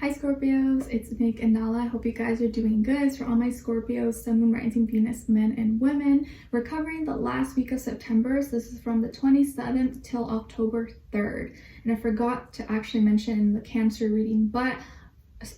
Hi Scorpios, it's Nick and Nala. I hope you guys are doing good. So for all my Scorpios, Sun, Moon, Rising, Venus, men and women, we're covering the last week of September. So this is from the 27th till October 3rd. And I forgot to actually mention in the Cancer reading, but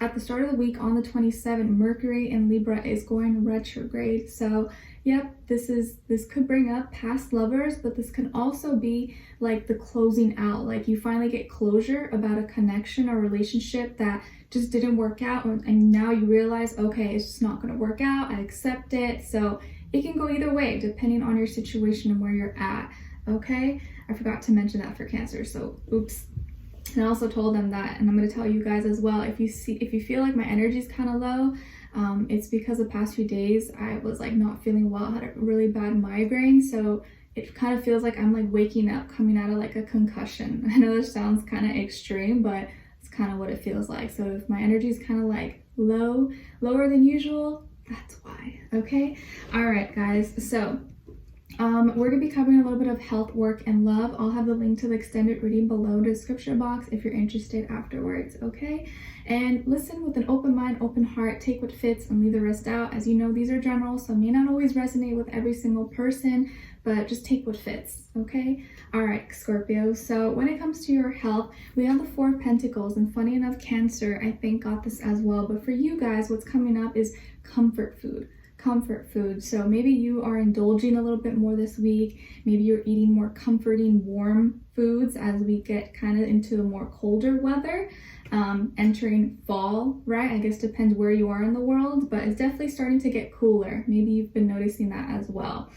at the start of the week on the 27th, Mercury in Libra is going retrograde. So yep, this could bring up past lovers, but this can also be like the closing out, like you finally get closure about a connection or relationship that just didn't work out, and now you realize, okay, it's just not going to work out. I accept it. So it can go either way depending on your situation and where you're at. Okay, I forgot to mention that for Cancer, so oops. And I also told them that, and I'm going to tell you guys as well, if you feel like my energy is kind of low, it's because the past few days I was like not feeling well. I had a really bad migraine, so it kind of feels like I'm like waking up coming out of like a concussion. I know this sounds kind of extreme, but it's kind of what it feels like. So if my energy is kind of like lower than usual, that's why. Okay, all right guys, so we're going to be covering a little bit of health, work, and love. I'll have the link to the extended reading below in the description box if you're interested afterwards, okay? And listen with an open mind, open heart, take what fits and leave the rest out. As you know, these are general, so may not always resonate with every single person, but just take what fits, okay? All right, Scorpio. So when it comes to your health, we have the Four of Pentacles, and funny enough, Cancer, I think, got this as well. But for you guys, what's coming up is comfort food. Comfort food. So maybe you are indulging a little bit more this week. Maybe you're eating more comforting, warm foods as we get kind of into the more colder weather, entering fall, right? I guess depends where you are in the world, but it's definitely starting to get cooler. Maybe you've been noticing that as well,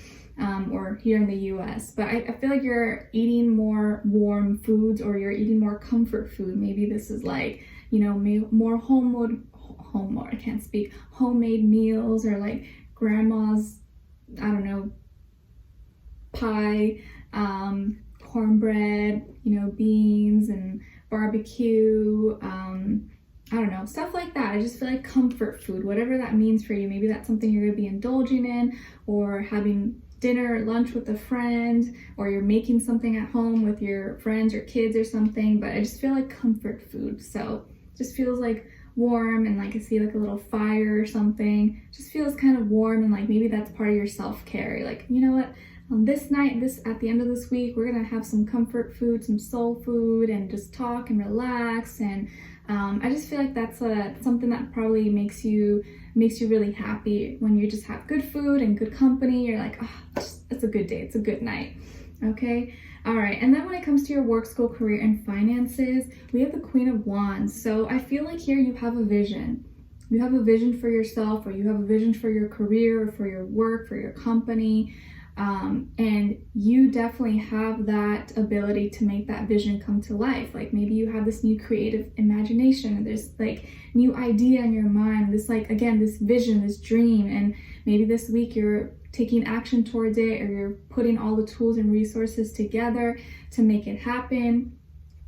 or here in the US. But I feel like you're eating more warm foods, or you're eating more comfort food. Maybe this is like, you know, more homemade meals, or like grandma's, I don't know, pie, cornbread, you know, beans and barbecue, I don't know, stuff like that. I just feel like comfort food, whatever that means for you. Maybe that's something you're gonna be indulging in, or having dinner or lunch with a friend, or you're making something at home with your friends or kids or something. But I just feel like comfort food. So it just feels like warm, and like I see like a little fire or something. Just feels kind of warm, and like maybe that's part of your self-care. Like, you know what, on this night, at the end of this week, we're gonna have some comfort food, some soul food, and just talk and relax. And I just feel like that's something that probably makes you really happy when you just have good food and good company. You're like, oh, it's a good day, it's a good night. Okay. All right, and then when it comes to your work, school, career, and finances, we have the Queen of Wands. So I feel like here you have a vision. You have a vision for yourself, or you have a vision for your career, or for your work, for your company. And you definitely have that ability to make that vision come to life. Like maybe you have this new creative imagination, and there's like new idea in your mind, this like, again, this vision, this dream, and maybe this week you're taking action towards it, or you're putting all the tools and resources together to make it happen.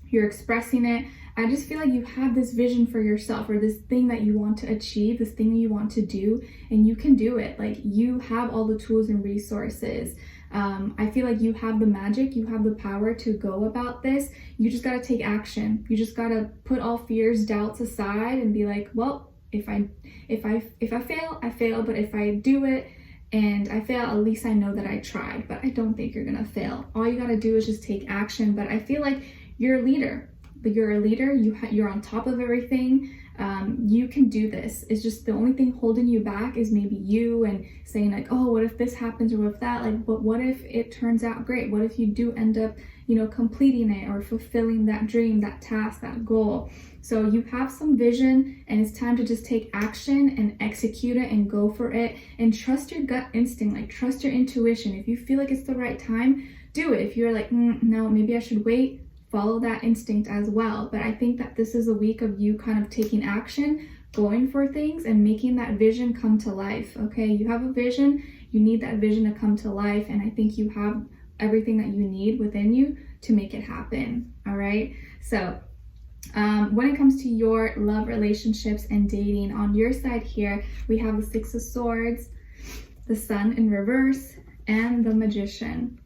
You're expressing it. I just feel like you have this vision for yourself, or this thing that you want to achieve, this thing you want to do, and you can do it. Like you have all the tools and resources. I feel like you have the magic, you have the power to go about this. You just got to take action. You just got to put all fears, doubts aside, and be like, well, if I fail, I fail, but if I do it and I fail, at least I know that I tried. But I don't think you're gonna fail. All you gotta do is just take action. But I feel like you're a leader. You're on top of everything. You can do this. It's just the only thing holding you back is maybe you, and saying like, oh, what if this happens, or what if that? Like, but what if it turns out great? What if you do end up, you know, completing it, or fulfilling that dream, that task, that goal? So you have some vision, and it's time to just take action and execute it and go for it, and trust your gut instinct, like trust your intuition. If you feel like it's the right time, do it. If you're like, no, maybe I should wait, follow that instinct as well. But I think that this is a week of you kind of taking action, going for things, and making that vision come to life. Okay, you have a vision, you need that vision to come to life, and I think you have everything that you need within you to make it happen. All right, so when it comes to your love, relationships, and dating, on your side here, we have the Six of Swords, the Sun in reverse, and the Magician.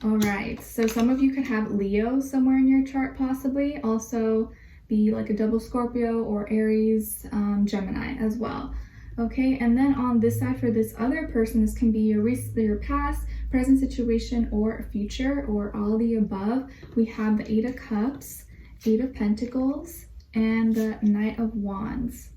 All right, so some of you could have Leo somewhere in your chart possibly. Also, be like a double Scorpio or Aries, Gemini as well. Okay, and then on this side for this other person, this can be your past, present situation, or future, or all of the above. We have the 8 of Cups, 8 of Pentacles, and the Knight of Wands.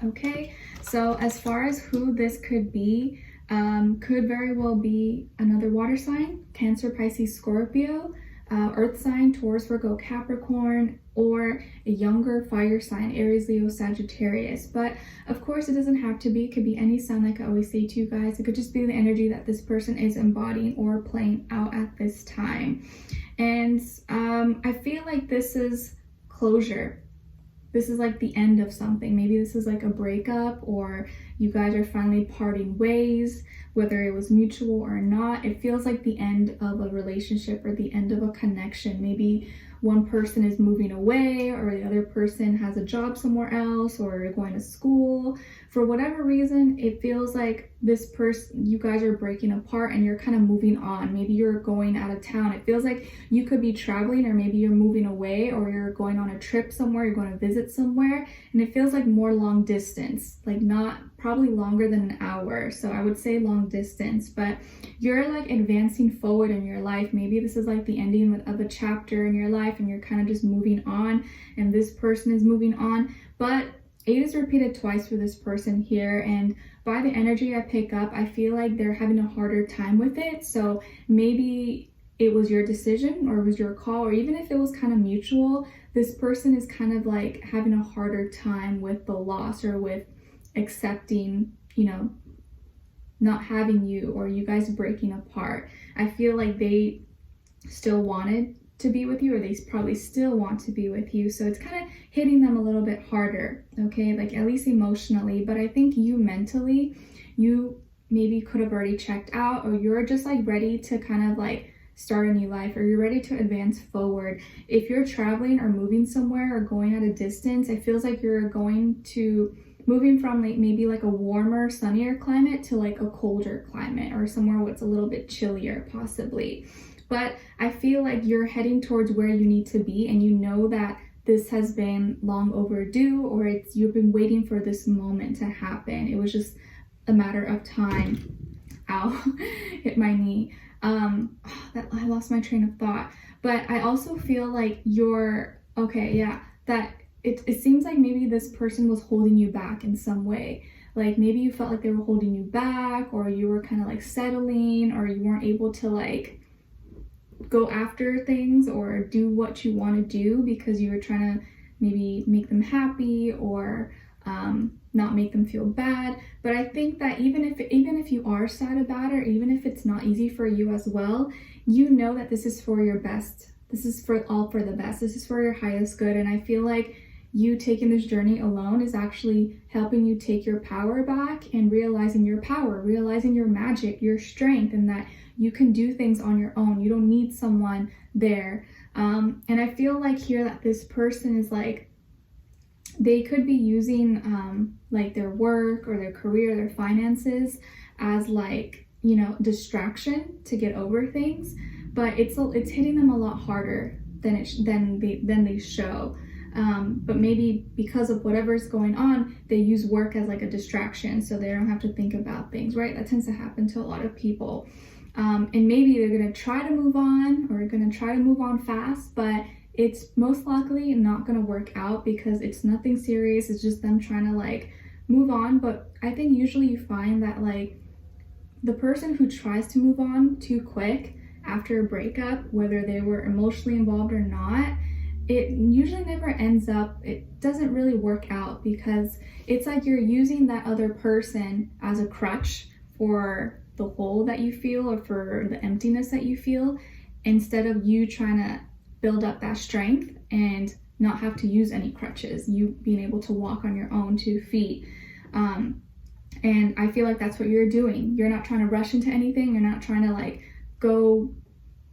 Okay, so as far as who this could be, could very well be another water sign, Cancer, Pisces, Scorpio, earth sign, Taurus, Virgo, Capricorn, or a younger fire sign, Aries, Leo, Sagittarius. But of course, it doesn't have to be. It could be any sign, like I always say to you guys. It could just be the energy that this person is embodying or playing out at this time. And I feel like this is closure. This is like the end of something. Maybe this is like a breakup, or you guys are finally parting ways, whether it was mutual or not. It feels like the end of a relationship or the end of a connection. Maybe one person is moving away, or the other person has a job somewhere else, or going to school. For whatever reason, it feels like this person, you guys are breaking apart and you're kind of moving on. Maybe you're going out of town. It feels like you could be traveling, or maybe you're moving away, or you're going on a trip somewhere, you're going to visit somewhere, and it feels like more long distance, like not probably longer than an hour. So I would say long distance, but you're like advancing forward in your life. Maybe this is like the ending of a chapter in your life and you're kind of just moving on, and this person is moving on. But 8 is repeated twice for this person here, and by the energy I pick up, I feel like they're having a harder time with it. So maybe it was your decision, or it was your call, or even if it was kind of mutual, this person is kind of like having a harder time with the loss, or with accepting, you know, not having you, or you guys breaking apart. I feel like they still wanted to be with you, or they probably still want to be with you. So it's kind of hitting them a little bit harder, okay? Like at least emotionally. But I think you mentally, you maybe could have already checked out, or you're just like ready to kind of like start a new life, or you're ready to advance forward. If you're traveling or moving somewhere or going at a distance, it feels like you're moving from like maybe like a warmer, sunnier climate to like a colder climate, or somewhere where it's a little bit chillier possibly. But I feel like you're heading towards where you need to be, and you know that this has been long overdue, or you've been waiting for this moment to happen. It was just a matter of time. Ow, hit my knee. I lost my train of thought. But I also feel like that it seems like maybe this person was holding you back in some way. Like maybe you felt like they were holding you back, or you were kind of like settling, or you weren't able to like go after things or do what you want to do because you were trying to maybe make them happy, or not make them feel bad. But I think that even if you are sad about it, or even if it's not easy for you as well, you know that this is for your best. This is for the best. This is for your highest good. And I feel like you taking this journey alone is actually helping you take your power back, and realizing your power, realizing your magic, your strength, and that you can do things on your own. You don't need someone there. And I feel like here that this person is like, they could be using like their work or their career, their finances as like, you know, distraction to get over things. But it's hitting them a lot harder than they show. But maybe because of whatever's going on, they use work as like a distraction, so they don't have to think about things, right? That tends to happen to a lot of people. And maybe they're going to try to move on, or going to try to move on fast, but it's most likely not going to work out because it's nothing serious. It's just them trying to like move on. But I think usually you find that like the person who tries to move on too quick after a breakup, whether they were emotionally involved or not, it usually never ends up, it doesn't really work out, because it's like you're using that other person as a crutch for the hole that you feel, or for the emptiness that you feel, instead of you trying to build up that strength and not have to use any crutches, you being able to walk on your own 2 feet. And I feel like that's what you're doing. You're not trying to rush into anything. You're not trying to like go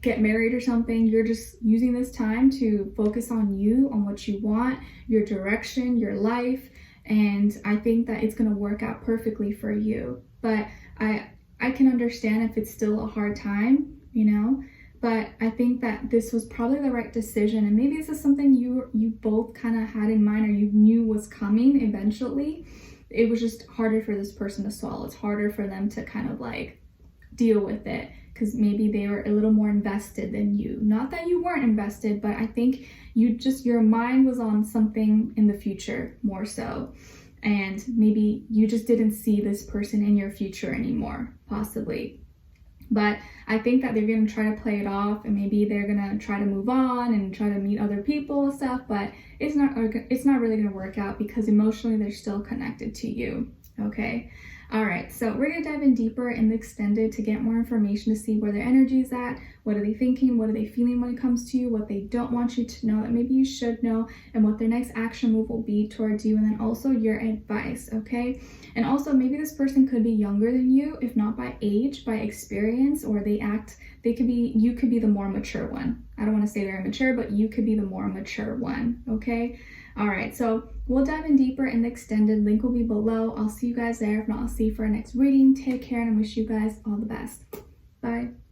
get married or something. You're just using this time to focus on you, on what you want, your direction, your life. And I think that it's going to work out perfectly for you. But I can understand if it's still a hard time, you know, But I think that this was probably the right decision, and maybe this is something you both kind of had in mind, or you knew was coming eventually. It was just harder for this person to swallow. It's harder for them to kind of like deal with it, because maybe they were a little more invested than you. Not that you weren't invested, but I think your mind was on something in the future more so. And maybe you just didn't see this person in your future anymore, possibly. But I think that they're going to try to play it off, and maybe they're going to try to move on and try to meet other people and stuff, but it's not really going to work out, because emotionally they're still connected to you. Okay. All right, so we're going to dive in deeper in the extended to get more information, to see where their energy is at, what are they thinking, what are they feeling when it comes to you, what they don't want you to know that maybe you should know, and what their next action move will be towards you, and then also your advice, okay? And also, maybe this person could be younger than you, if not by age, by experience, or you could be the more mature one. I don't want to say they're immature, but you could be the more mature one, okay? All right, so we'll dive in deeper in the extended. Link will be below. I'll see you guys there. If not, I'll see you for our next reading. Take care, and I wish you guys all the best. Bye.